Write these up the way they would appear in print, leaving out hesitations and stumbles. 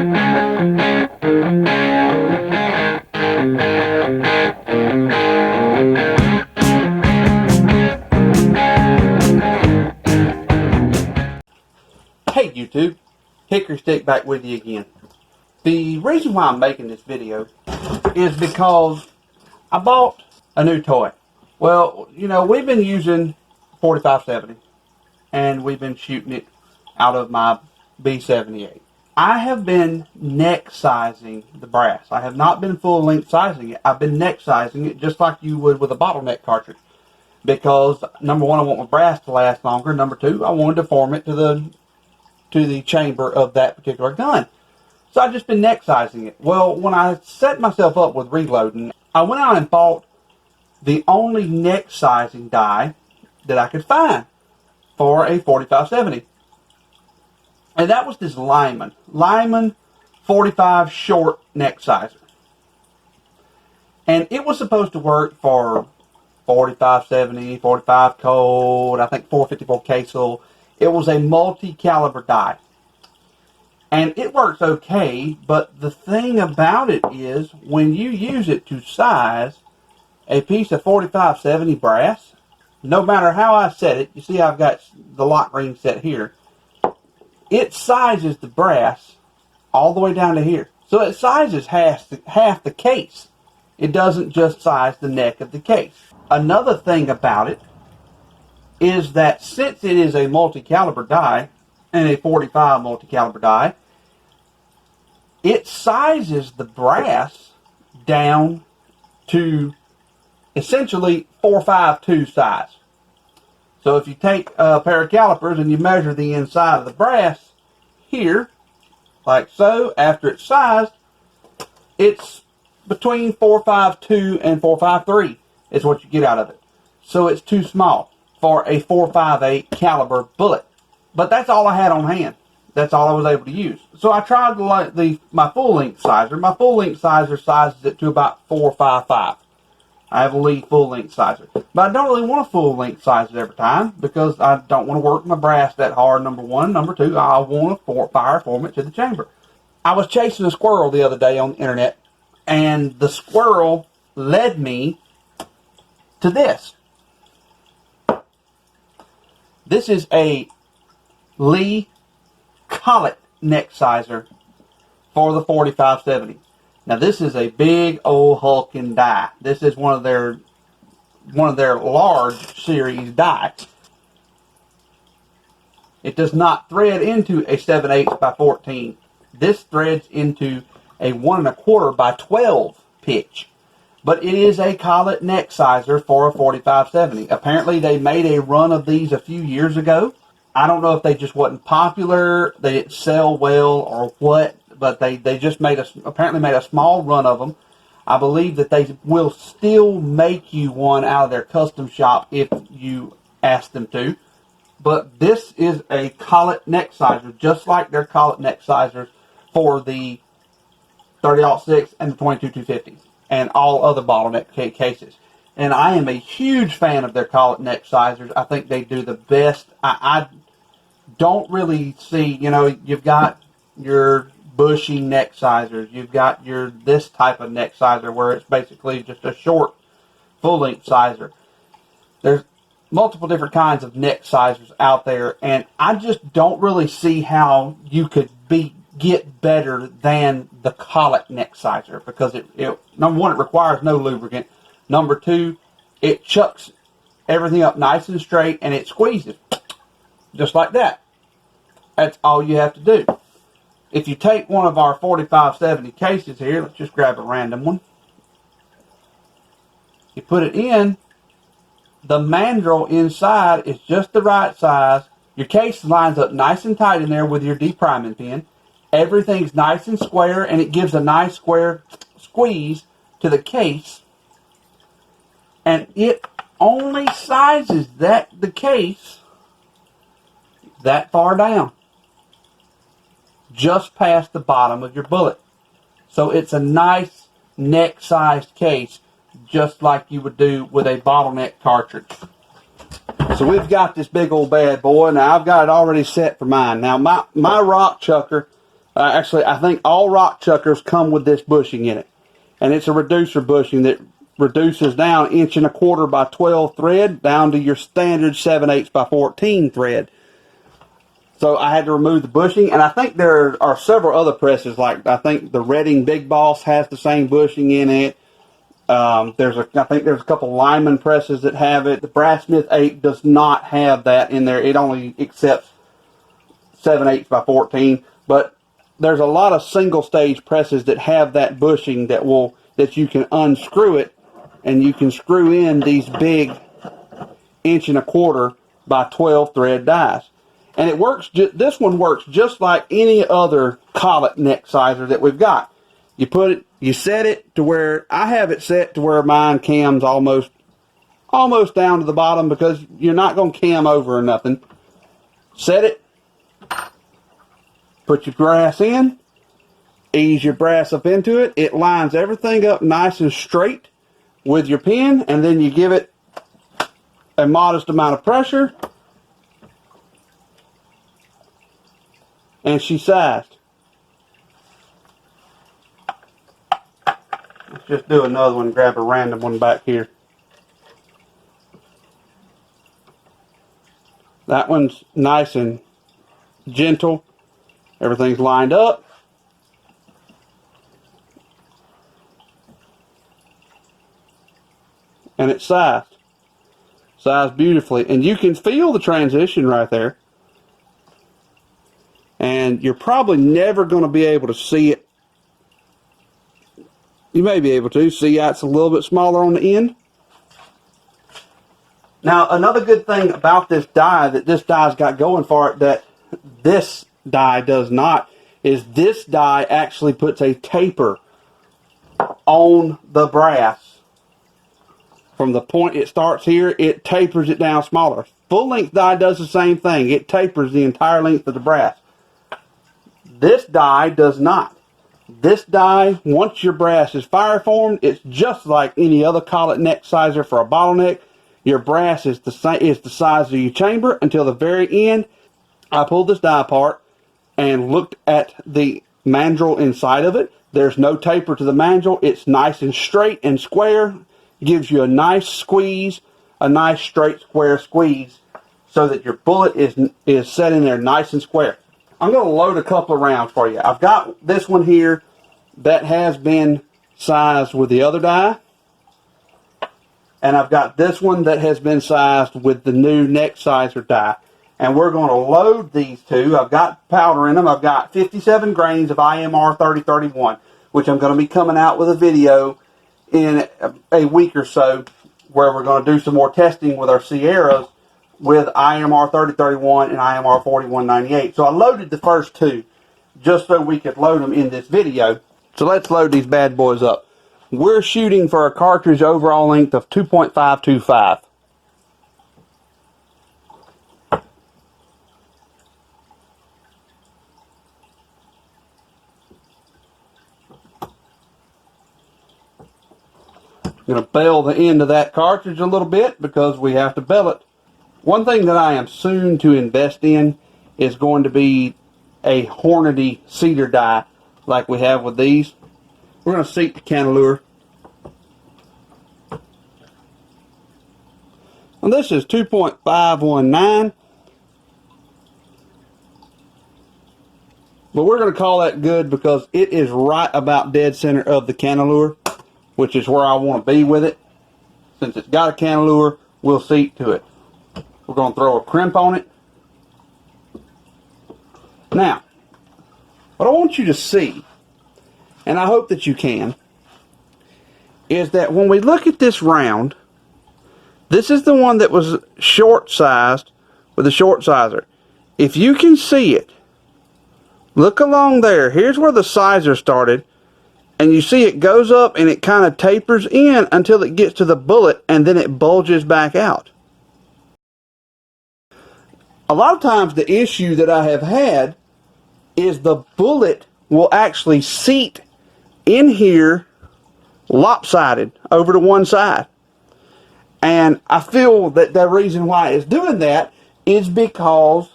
Hey YouTube, Hickory Stick back with you again. The reason why I'm making this video is because I bought a new toy. Well, you know, we've been using 4570 and we've been shooting it out of my B78. I have been neck sizing the brass. I have not been full length sizing it. I've been neck sizing it just like you would with a bottleneck cartridge. Because number one, I want my brass to last longer. Number two, I wanted to form it to the chamber of that particular gun. So I've just been neck sizing it. Well, when I set myself up with reloading, I went out and bought the only neck sizing die that I could find for a 4570. And that was this Lyman 45 short neck sizer. And it was supposed to work for 4570, 45 Colt, I think 454 Casel. It was a multi-caliber die. And it works okay, but the thing about it is when you use it to size a piece of 4570 brass, no matter how I set it, you see I've got the lock ring set here, it sizes the brass all the way down to here. So it sizes half the case. It doesn't just size the neck of the case. Another thing about it is that since it is a multi-caliber die and a 45 multi-caliber die, it sizes the brass down to essentially 452 size. So if you take a pair of calipers and you measure the inside of the brass here, like so, after it's sized, it's between 452 and 453 is what you get out of it. So it's too small for a 458 caliber bullet. But that's all I had on hand. That's all I was able to use. So I tried my full length sizer. My full length sizer sizes it to about 455. I have a Lee full length sizer. But I don't really want a full length sizer every time because I don't want to work my brass that hard, number one. Number two, I want to fire form it to the chamber. I was chasing a squirrel the other day on the internet, and the squirrel led me to this. This is a Lee Collet neck sizer for the 4570. Now this is a big old hulking die. This is one of their large series die. It does not thread into a 7/8 by 14. This threads into a 1 1/4 by 12 pitch. But it is a Collet neck sizer for a 4570. Apparently they made a run of these a few years ago. I don't know if they just wasn't popular, they didn't sell well, or what, but they just apparently made a small run of them. I believe that they will still make you one out of their custom shop if you ask them to. But this is a Collet neck sizer, just like their Collet neck sizers for the 30-06 and the 22-250 and all other bottleneck cases. And I am a huge fan of their Collet neck sizers. I think they do the best. I don't really see, you know, you've got your bushy neck sizers. You've got your this type of neck sizer where it's basically just a short full-length sizer. There's multiple different kinds of neck sizers out there, and I just don't really see how you could get better than the Collet neck sizer because it number one, it requires no lubricant. Number two, it chucks everything up nice and straight and it squeezes just like that. That's all you have to do. If you take one of our 4570 cases here, let's just grab a random one. You put it in, the mandrel inside is just the right size. Your case lines up nice and tight in there with your depriming pin. Everything's nice and square, and it gives a nice square squeeze to the case. And it only sizes the case that far down, just past the bottom of your bullet. So it's a nice neck-sized case, just like you would do with a bottleneck cartridge. So we've got this big old bad boy. Now I've got it already set for mine. Now my rock chucker Actually, I think all rock chuckers come with this bushing in it. And it's a reducer bushing that reduces down 1¼ by 12 thread down to your standard 7/8 by 14 thread. So I had to remove the bushing, and I think there are several other presses, like I think the Redding Big Boss has the same bushing in it. I think there's a couple Lyman presses that have it. The Brassmith 8 does not have that in there. It only accepts 7/8 by 14. But there's a lot of single stage presses that have that bushing that you can unscrew it, and you can screw in these big 1¼ by 12 thread dies. And it works. This one works just like any other collet neck sizer that we've got. You set it to where I have it set to where mine cams almost down to the bottom, because you're not going to cam over or nothing. Set it. Put your brass in. Ease your brass up into it. It lines everything up nice and straight with your pin, and then you give it a modest amount of pressure, and she's sized. Let's just do another one, grab a random one back here. That one's nice and gentle. Everything's lined up. And it's sized. Sized beautifully. And you can feel the transition right there. And you're probably never going to be able to see it. You may be able to see it's a little bit smaller on the end. Now, another good thing about this die that this die's got going for it that this die does not is this die actually puts a taper on the brass. From the point it starts here, it tapers it down smaller. Full length die does the same thing. It tapers the entire length of the brass. This die does not. This die, once your brass is fire formed, it's just like any other collet neck sizer for a bottleneck. Your brass is the size of your chamber until the very end. I pulled this die apart and looked at the mandrel inside of it. There's no taper to the mandrel. It's nice and straight and square. Gives you a nice squeeze, a nice straight square squeeze, so that your bullet is set in there nice and square. I'm going to load a couple of rounds for you. I've got this one here that has been sized with the other die. And I've got this one that has been sized with the new neck sizer die. And we're going to load these two. I've got powder in them. I've got 57 grains of IMR 3031, which I'm going to be coming out with a video in a week or so, where we're going to do some more testing with our Sierras with IMR 3031 and IMR 4198. So I loaded the first two just so we could load them in this video. So let's load these bad boys up. We're shooting for a cartridge overall length of 2.525. I'm going to bell the end of that cartridge a little bit because we have to bell it. One thing that I am soon to invest in is going to be a Hornady cedar die like we have with these. We're going to seat the cantilever. And this is 2.519. But we're going to call that good because it is right about dead center of the cantilever, which is where I want to be with it. Since it's got a cantilever, we'll seat to it. We're going to throw a crimp on it. Now, what I want you to see, and I hope that you can, is that when we look at this round, this is the one that was short sized with a short sizer. If you can see it, look along there. Here's where the sizer started. And you see it goes up and it kind of tapers in until it gets to the bullet, and then it bulges back out. A lot of times the issue that I have had is the bullet will actually seat in here lopsided over to one side. And I feel that the reason why it's doing that is because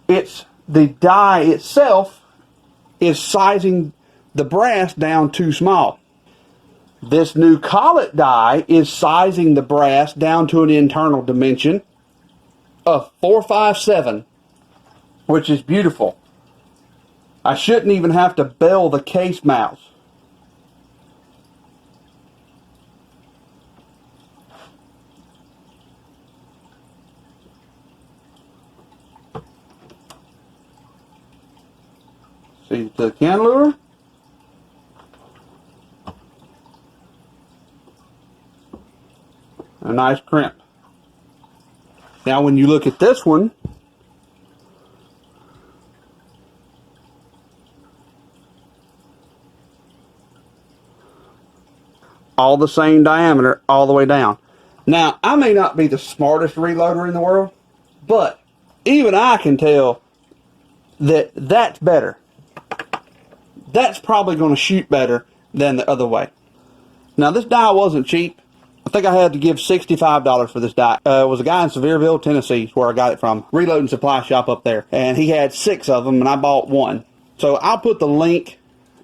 it's the die itself is sizing the brass down too small. This new Collet die is sizing the brass down to an internal dimension of 457, which is beautiful. I shouldn't even have to bell the case mounts. See the cantilever? A nice crimp. Now when you look at this one, all the same diameter all the way down. Now, I may not be the smartest reloader in the world, but even I can tell that that's better. That's probably going to shoot better than the other way. Now, this die wasn't cheap. I think I had to give $65 for this die. It was a guy in Sevierville, Tennessee, where I got it from. Reloading supply shop up there. And he had 6 of them, and I bought 1. So I'll put the link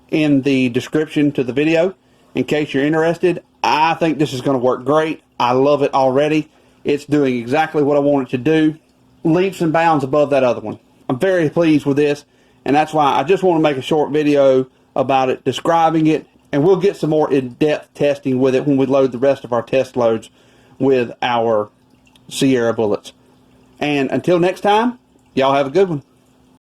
in the description to the video in case you're interested. I think this is going to work great. I love it already. It's doing exactly what I want it to do. Leaps and bounds above that other one. I'm very pleased with this, and that's why I just want to make a short video about it, describing it, and we'll get some more in-depth testing with it when we load the rest of our test loads with our Sierra bullets. And until next time, y'all have a good one.